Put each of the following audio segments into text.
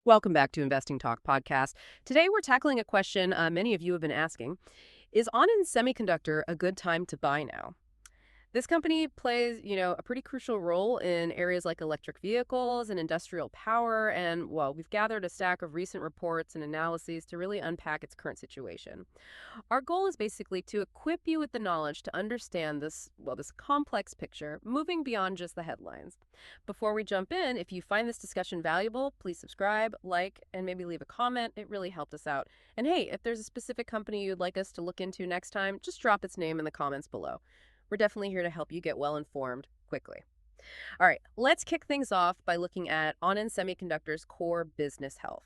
Welcome back to Investing Talk podcast. Today we're tackling a question many of you have been asking. Is on-in Semiconductor a good time to buy now? This company plays, a pretty crucial role in areas like electric vehicles and industrial power, and, well, we've gathered a stack of recent reports and analyses to really unpack its current situation. Our goal is basically to equip you with the knowledge to understand this complex picture, moving beyond just the headlines. Before we jump in, if you find this discussion valuable, please subscribe, like, and maybe leave a comment. It really helped us out. And hey, if there's a specific company you'd like us to look into next time, just drop its name in the comments below. We're definitely here to help you get well informed quickly. All right, let's kick things off by looking at on-in Semiconductor's core business health.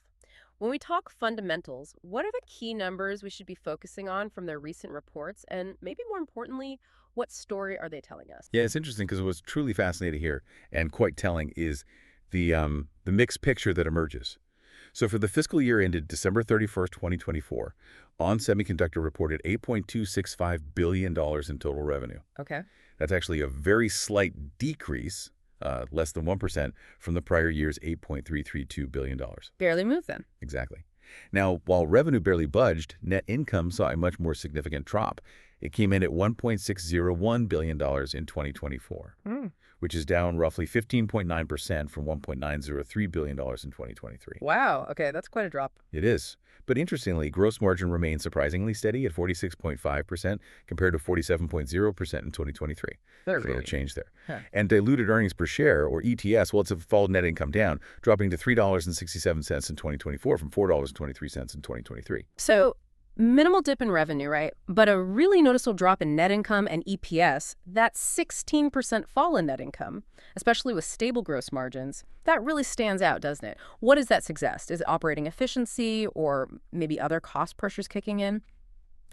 When we talk fundamentals, what are the key numbers we should be focusing on from their recent reports? And maybe more importantly, what story are they telling us? Yeah, it's interesting because what's truly fascinating here and quite telling is the mixed picture that emerges. So for the fiscal year ended December 31st, 2024, ON Semiconductor reported $8.265 billion in total revenue. Okay. That's actually a very slight decrease, less than 1%, from the prior year's $8.332 billion. Barely moved then. Exactly. Now, while revenue barely budged, net income saw a much more significant drop. It came in at $1.601 billion in 2024, which is down roughly 15.9% from $1.903 billion in 2023. Wow. Okay, that's quite a drop. It is. But interestingly, gross margin remains surprisingly steady at 46.5% compared to 47.0% in 2023. Very Little change there. Huh. And diluted earnings per share, or ETS, well, it's followed net income down, dropping to $3.67 in 2024 from $4.23 in 2023. So minimal dip in revenue, right? But a really noticeable drop in net income and EPS, that 16% fall in net income, especially with stable gross margins, that really stands out, doesn't it? What does that suggest? Is it operating efficiency or maybe other cost pressures kicking in?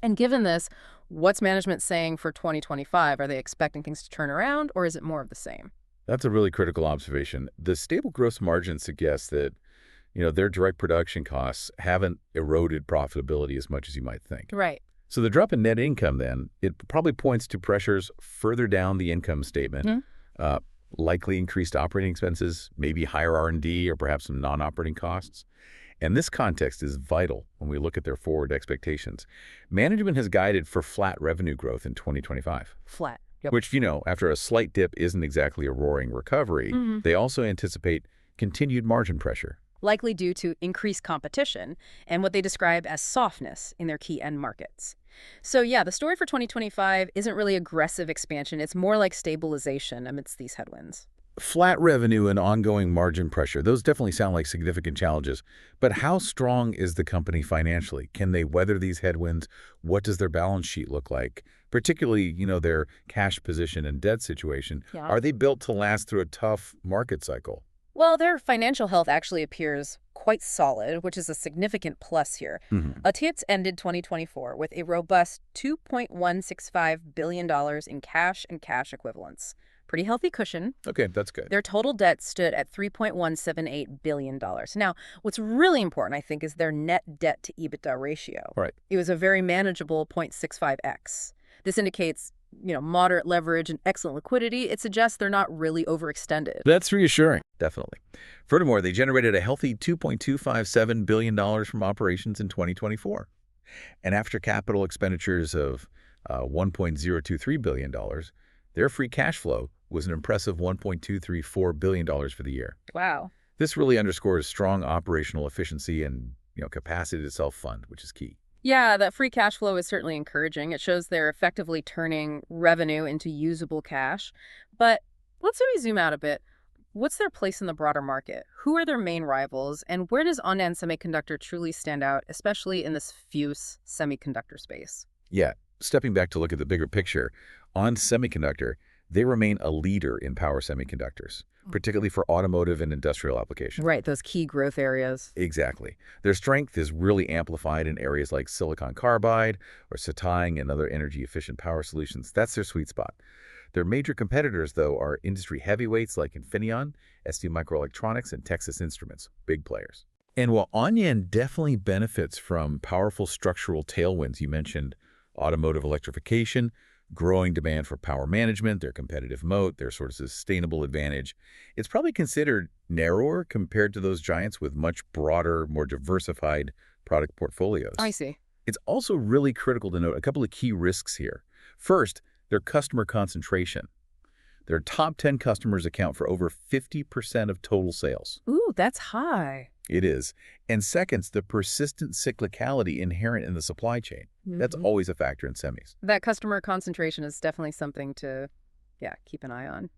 And given this, what's management saying for 2025? Are they expecting things to turn around, or is it more of the same? That's a really critical observation. The stable gross margin suggests that their direct production costs haven't eroded profitability as much as you might think. Right. So the drop in net income, then, it probably points to pressures further down the income statement, likely increased operating expenses, maybe higher R&D, or perhaps some non-operating costs. And this context is vital when we look at their forward expectations. Management has guided for flat revenue growth in 2025. Flat. Yep. Which, after a slight dip isn't exactly a roaring recovery, they also anticipate continued margin pressure. Likely due to increased competition and what they describe as softness in their key end markets. So yeah, the story for 2025 isn't really aggressive expansion. It's more like stabilization amidst these headwinds. Flat revenue and ongoing margin pressure, those definitely sound like significant challenges. But how strong is the company financially? Can they weather these headwinds? What does their balance sheet look like? Particularly, their cash position and debt situation. Yeah. Are they built to last through a tough market cycle? Well, their financial health actually appears quite solid, which is a significant plus here. TITS ended 2024 with a robust $2.165 billion in cash and cash equivalents. Pretty healthy cushion. Okay, that's good. Their total debt stood at $3.178 billion. Now, what's really important, I think, is their net debt to EBITDA ratio. Right. It was a very manageable 0.65x. This indicates moderate leverage and excellent liquidity. It suggests they're not really overextended. That's reassuring. Definitely. Furthermore, they generated a healthy $2.257 billion from operations in 2024. And after capital expenditures of $1.023 billion, their free cash flow was an impressive $1.234 billion for the year. Wow. This really underscores strong operational efficiency and capacity to self-fund, which is key. Yeah, that free cash flow is certainly encouraging. It shows they're effectively turning revenue into usable cash. But let's maybe zoom out a bit. What's their place in the broader market? Who are their main rivals? And where does on-in Semiconductor truly stand out, especially in this fuse semiconductor space? Yeah, stepping back to look at the bigger picture, ON Semiconductor, they remain a leader in power semiconductors, particularly for automotive and industrial applications. Right, those key growth areas. Exactly. Their strength is really amplified in areas like silicon carbide or satine and other energy-efficient power solutions. That's their sweet spot. Their major competitors, though, are industry heavyweights like Infineon, STMicroelectronics, and Texas Instruments, big players. And while Onion definitely benefits from powerful structural tailwinds, you mentioned automotive electrification, growing demand for power management, their competitive moat, their sort of sustainable advantage. It's probably considered narrower compared to those giants with much broader, more diversified product I portfolios. see. It's also really critical to note a couple of key risks here. First, their customer concentration. Their top 10 customers account for over 50% of total sales. Ooh, that's high. It is. And second, the persistent cyclicality inherent in the supply chain. That's Hmm. always a factor in semis. That customer concentration is definitely something to, yeah, keep an eye on.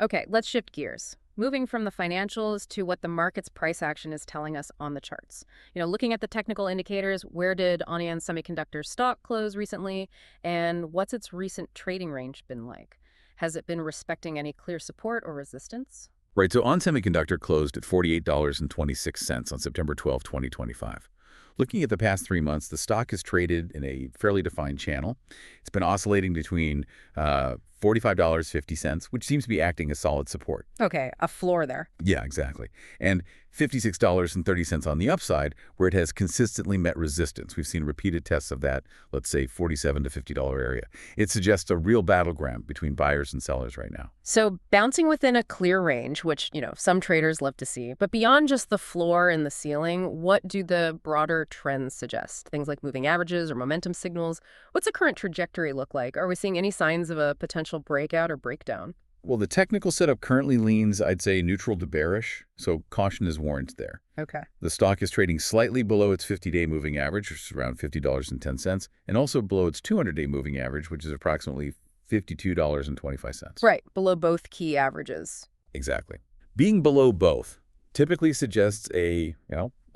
Okay, let's shift gears. Moving from the financials to what the market's price action is telling us on the charts. Looking at the technical indicators, where did Onion Semiconductor stock close recently, and what's its recent trading range been like? Has it been respecting any clear support or resistance? Right, so ON Semiconductor closed at $48.26 on September 12, 2025. Looking at the past 3 months, the stock has traded in a fairly defined channel. It's been oscillating between $45.50, which seems to be acting as solid support. Okay, a floor there. Yeah, exactly. And $56.30 on the upside, where it has consistently met resistance. We've seen repeated tests of that, let's say, $47 to $50 area. It suggests a real battleground between buyers and sellers right now. So bouncing within a clear range, which, some traders love to see. But beyond just the floor and the ceiling, what do the broader trends suggest? Things like moving averages or momentum signals? What's the current trajectory look like? Are we seeing any signs of a potential breakout or breakdown? Well, the technical setup currently leans, I'd say, neutral to bearish, so caution is warranted there. Okay. The stock is trading slightly below its 50-day moving average, which is around $50.10, and also below its 200-day moving average, which is approximately $52.25. Right, below both key averages. Exactly. Being below both typically suggests a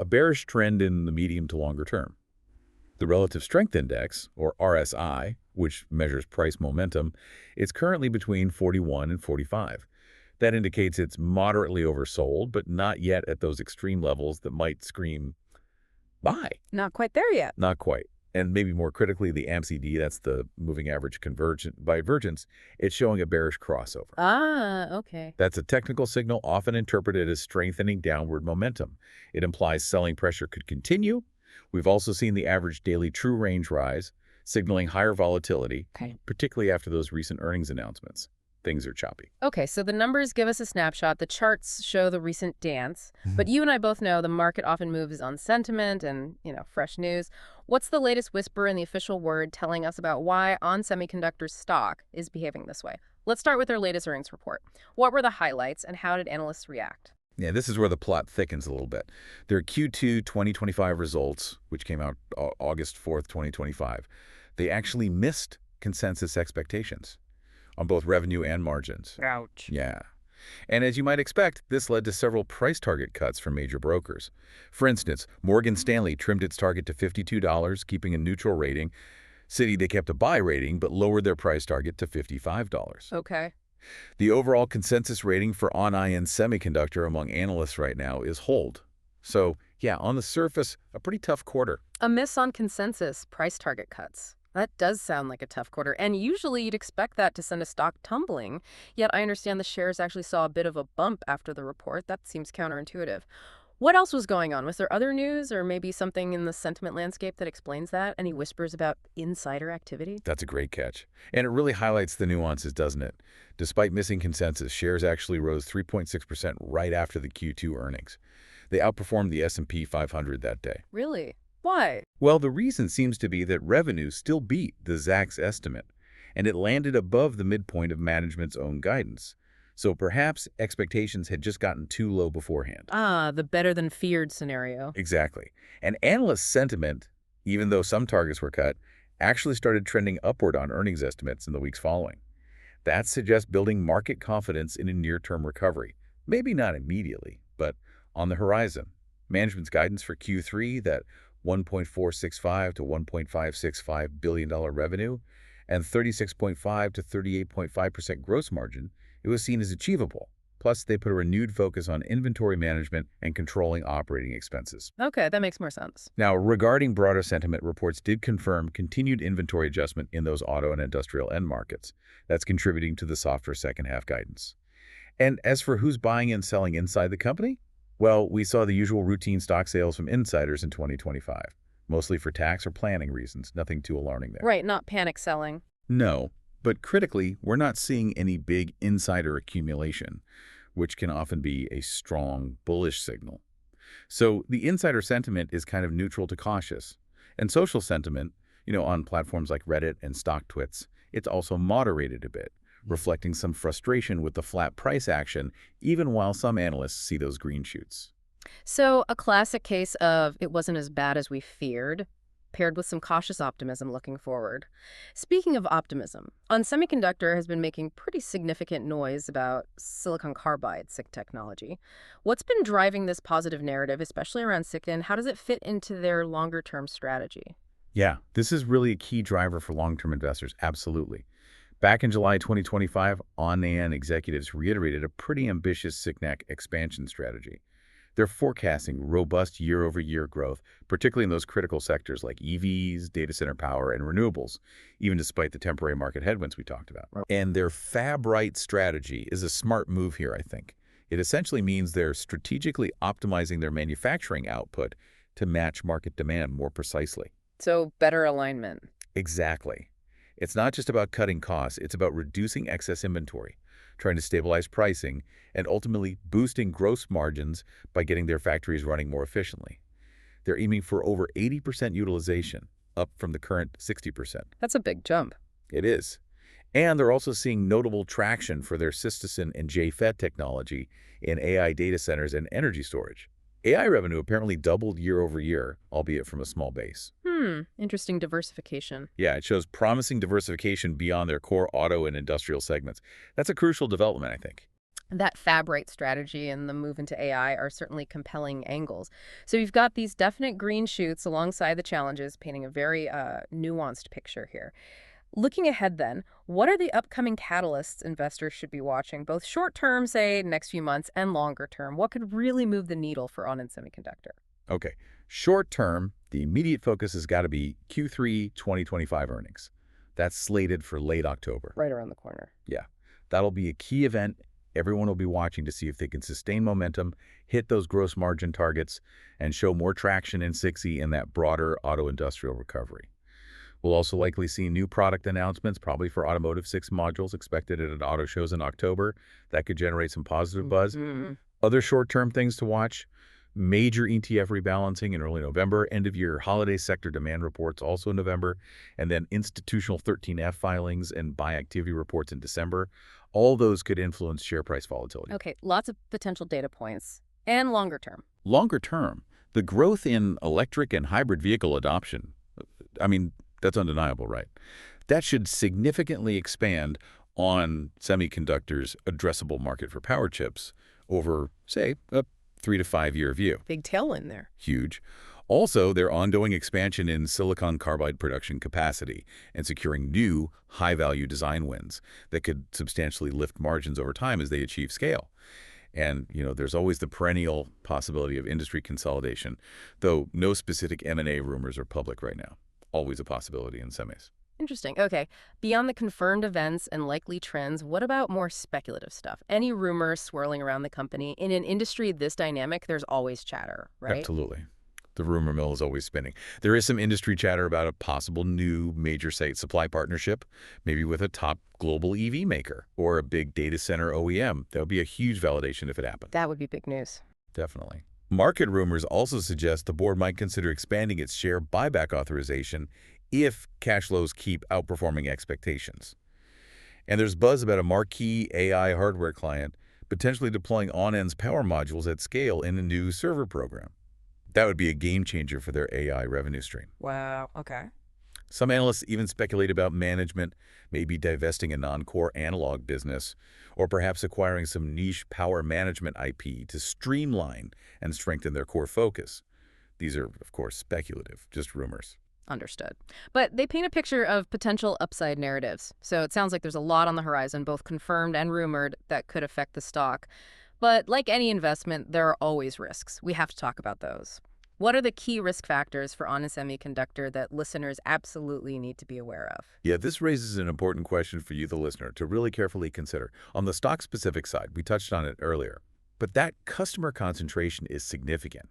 bearish trend in the medium to longer term. The Relative Strength Index, or RSI, which measures price momentum, is currently between 41 and 45. That indicates it's moderately oversold, but not yet at those extreme levels that might scream, buy. Not quite there yet. Not quite. And maybe more critically, the MACD, that's the moving average divergence, it's showing a bearish crossover. Ah, okay. That's a technical signal often interpreted as strengthening downward momentum. It implies selling pressure could continue. We've also seen the average daily true range rise, signaling higher volatility, Okay. particularly after those recent earnings announcements. Things are choppy. Okay, so the numbers give us a snapshot. The charts show the recent dance. But you and I both know the market often moves on sentiment and, fresh news. What's the latest whisper in the official word telling us about why ON Semiconductor's stock is behaving this way? Let's start with their latest earnings report. What were the highlights and how did analysts react? Yeah, this is where the plot thickens a little bit. Their Q2 2025 results, which came out August 4th, 2025, they actually missed consensus expectations on both revenue and margins. Ouch. Yeah. And as you might expect, this led to several price target cuts from major brokers. For instance, Morgan Stanley trimmed its target to $52, keeping a neutral rating. Citi, they kept a buy rating, but lowered their price target to $55. Okay. The overall consensus rating for ON Semiconductor among analysts right now is hold. So, yeah, on the surface, a pretty tough quarter. A miss on consensus, price target cuts. That does sound like a tough quarter, and usually you'd expect that to send a stock tumbling. Yet I understand the shares actually saw a bit of a bump after the report. That seems counterintuitive. What else was going on? Was there other news or maybe something in the sentiment landscape that explains that? Any whispers about insider activity? That's a great catch. And it really highlights the nuances, doesn't it? Despite missing consensus, shares actually rose 3.6% right after the Q2 earnings. They outperformed the S&P 500 that day. Really? Why? Well, the reason seems to be that revenue still beat the Zacks estimate, and it landed above the midpoint of management's own guidance. So perhaps expectations had just gotten too low beforehand. Ah, the better than feared scenario. Exactly. And analyst sentiment, even though some targets were cut, actually started trending upward on earnings estimates in the weeks following. That suggests building market confidence in a near-term recovery. Maybe not immediately, but on the horizon. Management's guidance for Q3, that $1.465 to $1.565 billion revenue and 36.5 to 38.5% gross margin, it was seen as achievable. Plus, they put a renewed focus on inventory management and controlling operating expenses. Okay, that makes more sense. Now, regarding broader sentiment, reports did confirm continued inventory adjustment in those auto and industrial end markets. That's contributing to the softer second-half guidance. And as for who's buying and selling inside the company, well, we saw the usual routine stock sales from insiders in 2025, mostly for tax or planning reasons. Nothing too alarming there. Right, not panic selling. No, but critically, we're not seeing any big insider accumulation, which can often be a strong bullish signal. So the insider sentiment is kind of neutral to cautious. And social sentiment, on platforms like Reddit and StockTwits, it's also moderated a bit, reflecting some frustration with the flat price action, even while some analysts see those green shoots. So a classic case of it wasn't as bad as we feared, paired with some cautious optimism looking forward. Speaking of optimism, On Semiconductor has been making pretty significant noise about silicon carbide SiC technology. What's been driving this positive narrative, especially around SiC, and how does it fit into their longer-term strategy? Yeah, this is really a key driver for long-term investors, absolutely. Back in July 2025, ONAN executives reiterated a pretty ambitious SiCNAC expansion strategy. They're forecasting robust year-over-year growth, particularly in those critical sectors like EVs, data center power, and renewables, even despite the temporary market headwinds we talked about. Right. And their Fab-Right strategy is a smart move here, I think. It essentially means they're strategically optimizing their manufacturing output to match market demand more precisely. So better alignment. Exactly. It's not just about cutting costs, it's about reducing excess inventory, trying to stabilize pricing, and ultimately boosting gross margins by getting their factories running more efficiently. They're aiming for over 80% utilization, up from the current 60%. That's a big jump. It is. And they're also seeing notable traction for their Cystocin and JFET technology in AI data centers and energy storage. AI revenue apparently doubled year over year, albeit from a small base. Interesting diversification. Yeah, it shows promising diversification beyond their core auto and industrial segments. That's a crucial development, I think. That Fab-Right strategy and the move into AI are certainly compelling angles. So you've got these definite green shoots alongside the challenges, painting a very nuanced picture here. Looking ahead then, what are the upcoming catalysts investors should be watching, both short term, say, next few months, and longer term? What could really move the needle for On Semiconductor? Okay, short term, the immediate focus has got to be Q3 2025 earnings. That's slated for late October. Right around the corner. Yeah, that'll be a key event. Everyone will be watching to see if they can sustain momentum, hit those gross margin targets, and show more traction in 6E in that broader auto industrial recovery. We'll also likely see new product announcements, probably for automotive 6 modules expected at auto shows in October. That could generate some positive buzz. Other short-term things to watch: major ETF rebalancing in early November, end-of-year holiday sector demand reports also in November, and then institutional 13F filings and buy activity reports in December. All those could influence share price volatility. Okay, lots of potential data points. And longer term. Longer term, the growth in electric and hybrid vehicle adoption, that's undeniable, right? That should significantly expand On Semiconductor's addressable market for power chips over, say, a 3 to 5 year view. Big tailwind there. Huge. Also, their ongoing expansion in silicon carbide production capacity and securing new high-value design wins that could substantially lift margins over time as they achieve scale. And, there's always the perennial possibility of industry consolidation, though no specific M&A rumors are public right now. Always a possibility in semis. Interesting. Okay. Beyond the confirmed events and likely trends, what about more speculative stuff? Any rumors swirling around the company? In an industry this dynamic, there's always chatter, right? Absolutely. The rumor mill is always spinning. There is some industry chatter about a possible new major site supply partnership, maybe with a top global EV maker or a big data center OEM. That would be a huge validation if it happened. That would be big news. Definitely. Market rumors also suggest the board might consider expanding its share buyback authorization if cash flows keep outperforming expectations. And there's buzz about a marquee AI hardware client potentially deploying ONN's power modules at scale in a new server program. That would be a game changer for their AI revenue stream. Wow. Okay. Some analysts even speculate about management maybe divesting a non-core analog business or perhaps acquiring some niche power management IP to streamline and strengthen their core focus. These are, of course, speculative, just rumors. Understood. But they paint a picture of potential upside narratives. So it sounds like there's a lot on the horizon, both confirmed and rumored, that could affect the stock. But like any investment, there are always risks. We have to talk about those. What are the key risk factors for On Semiconductor that listeners absolutely need to be aware of? Yeah, this raises an important question for you, the listener, to really carefully consider. On the stock-specific side, we touched on it earlier, but that customer concentration is significant.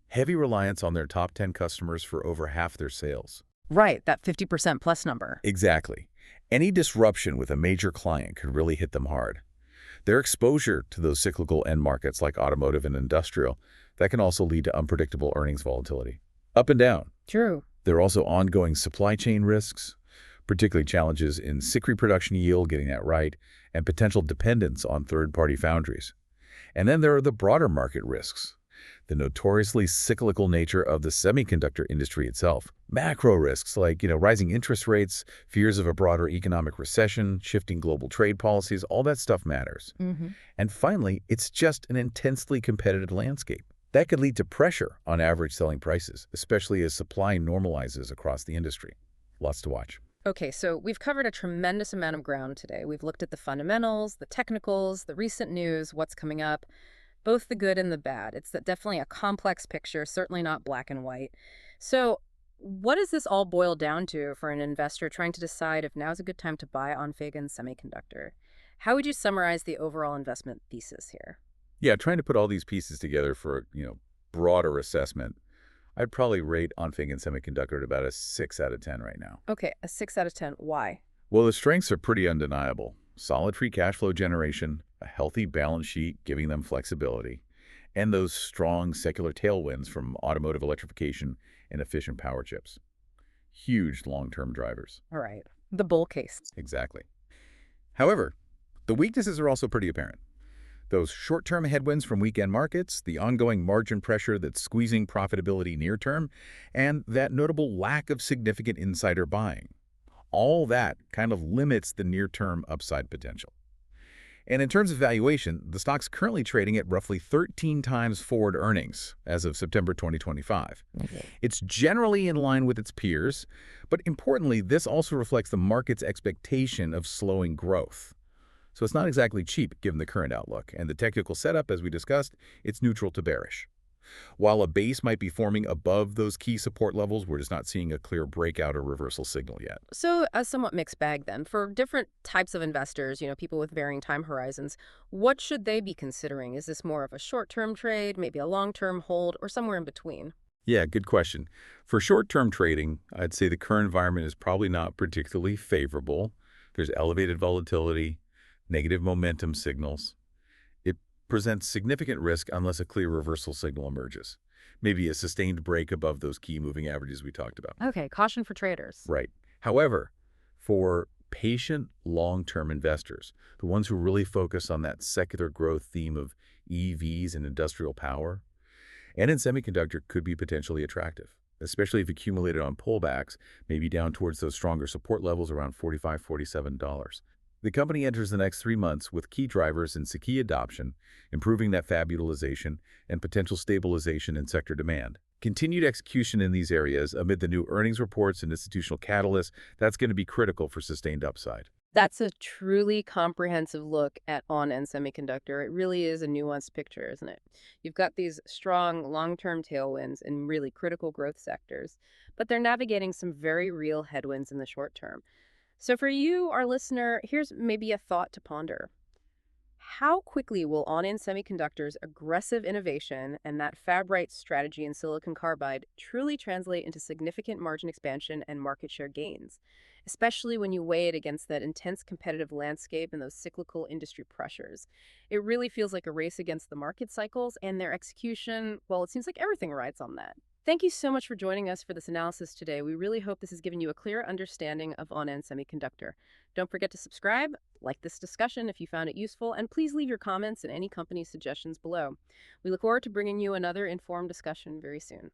Heavy reliance on their top 10 customers for over half their sales. Right, that 50% plus number. Exactly. Any disruption with a major client could really hit them hard. Their exposure to those cyclical end markets like automotive and industrial, that can also lead to unpredictable earnings volatility. Up and down. True. There are also ongoing supply chain risks, particularly challenges in SiC production yield, getting that right, and potential dependence on third-party foundries. And then there are the broader market risks, the notoriously cyclical nature of the semiconductor industry itself. Macro risks like, rising interest rates, fears of a broader economic recession, shifting global trade policies, all that stuff matters. And finally, it's just an intensely competitive landscape. That could lead to pressure on average selling prices, especially as supply normalizes across the industry. Lots to watch. Okay, so we've covered a tremendous amount of ground today. We've looked at the fundamentals, the technicals, the recent news, what's coming up, both the good and the bad. It's definitely a complex picture, certainly not black and white. So what does this all boil down to for an investor trying to decide if now's a good time to buy on Semiconductor? How would you summarize the overall investment thesis here? Yeah, trying to put all these pieces together for a broader assessment, I'd probably rate Onfig and Semiconductor at about a 6 out of 10 right now. Okay, a 6 out of 10. Why? Well, the strengths are pretty undeniable. Solid free cash flow generation, a healthy balance sheet giving them flexibility, and those strong secular tailwinds from automotive electrification and efficient power chips. Huge long-term drivers. All right. The bull case. Exactly. However, the weaknesses are also pretty apparent. Those short-term headwinds from weekend markets, the ongoing margin pressure that's squeezing profitability near-term, and that notable lack of significant insider buying. All that kind of limits the near-term upside potential. And in terms of valuation, the stock's currently trading at roughly 13 times forward earnings as of September 2025. Okay. It's generally in line with its peers, but importantly, this also reflects the market's expectation of slowing growth. So it's not exactly cheap given the current outlook, and the technical setup, as we discussed, it's neutral to bearish. While a base might be forming above those key support levels, we're just not seeing a clear breakout or reversal signal yet. So a somewhat mixed bag then. For different types of investors, people with varying time horizons, what should they be considering? Is this more of a short-term trade, maybe a long-term hold, or somewhere in between? Yeah, good question. For short-term trading, I'd say the current environment is probably not particularly favorable. There's elevated volatility, negative momentum signals. It presents significant risk unless a clear reversal signal emerges. Maybe a sustained break above those key moving averages we talked about. Okay, caution for traders. Right. However, for patient long-term investors, the ones who really focus on that secular growth theme of EVs and industrial power, and in semiconductor could be potentially attractive, especially if accumulated on pullbacks, maybe down towards those stronger support levels around $45, $47. The company enters the next 3 months with key drivers in SiC adoption, improving that fab utilization, and potential stabilization in sector demand. Continued execution in these areas amid the new earnings reports and institutional catalysts, that's going to be critical for sustained upside. That's a truly comprehensive look at on-end semiconductor. It really is a nuanced picture, isn't it? You've got these strong long-term tailwinds in really critical growth sectors, but they're navigating some very real headwinds in the short term. So for you, our listener, here's maybe a thought to ponder. How quickly will on-end semiconductors' aggressive innovation and that fab-right strategy in silicon carbide truly translate into significant margin expansion and market share gains, especially when you weigh it against that intense competitive landscape and those cyclical industry pressures? It really feels like a race against the market cycles, and their execution, well, it seems like everything rides on that. Thank you so much for joining us for this analysis today. We really hope this has given you a clear understanding of on-end semiconductor. Don't forget to subscribe, like this discussion if you found it useful, and please leave your comments and any company suggestions below. We look forward to bringing you another informed discussion very soon.